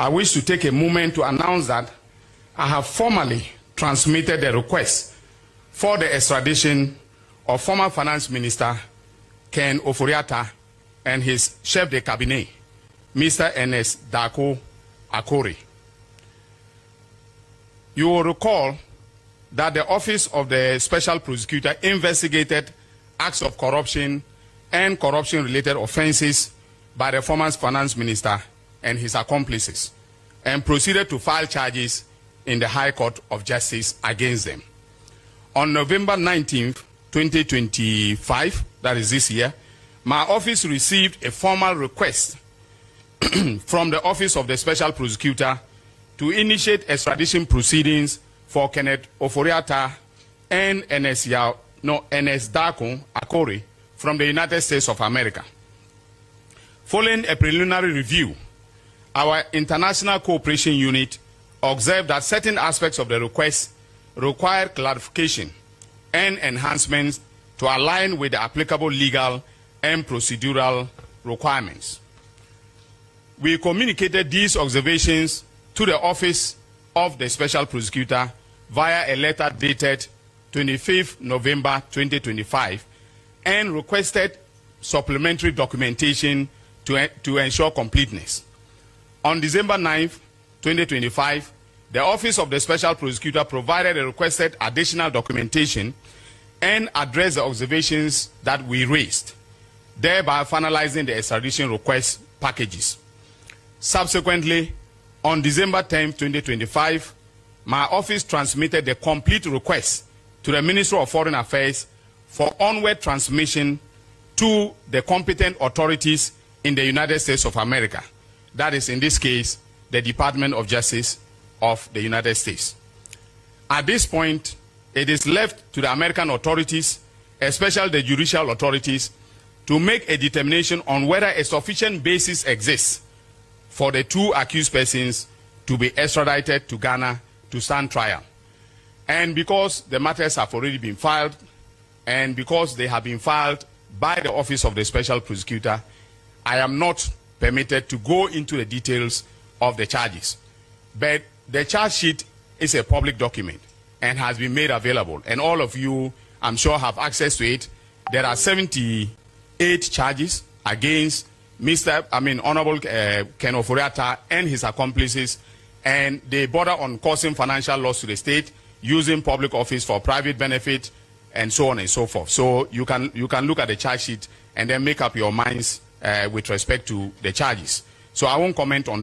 I wish to take a moment to announce that I have formally transmitted the request for the extradition of former Finance Minister Ken Ofori Atta and his chef de cabinet, Mr. Ernest Dako Akori. You will recall that the Office of the Special Prosecutor investigated acts of corruption and corruption-related offenses by the former Finance Minister and his accomplices, and proceeded to file charges in the High Court of Justice against them. On November 19, 2025, that is this year, my office received a formal request from the Office of the Special Prosecutor to initiate extradition proceedings for Kenneth Ofori Atta and Ernest Dako Akori from the United States of America. Following a preliminary review, our International Cooperation Unit observed that certain aspects of the request require clarification and enhancements to align with the applicable legal and procedural requirements. We communicated these observations to the Office of the Special Prosecutor via a letter dated 25 November 2025 and requested supplementary documentation to ensure completeness. On December 9, 2025, the Office of the Special Prosecutor provided a requested additional documentation and addressed the observations that we raised, thereby finalizing the extradition request packages. Subsequently, on December 10, 2025, my office transmitted the complete request to the Ministry of Foreign Affairs for onward transmission to the competent authorities in the United States of America. That is, in this case, the Department of Justice of the United States. At this point, it is left to the American authorities, especially the judicial authorities, to make a determination on whether a sufficient basis exists for the two accused persons to be extradited to Ghana to stand trial. And because the matters have already been filed, and because they have been filed by the Office of the Special Prosecutor, I am not permitted to go into the details of the charges. But the charge sheet is a public document and has been made available, and all of you, I'm sure, have access to it. There are 78 charges against Honorable Ken Ofori Atta and his accomplices, and they border on causing financial loss to the state, using public office for private benefit, and so on and so forth. So you can look at the charge sheet and then make up your minds with respect to the charges. So I won't comment on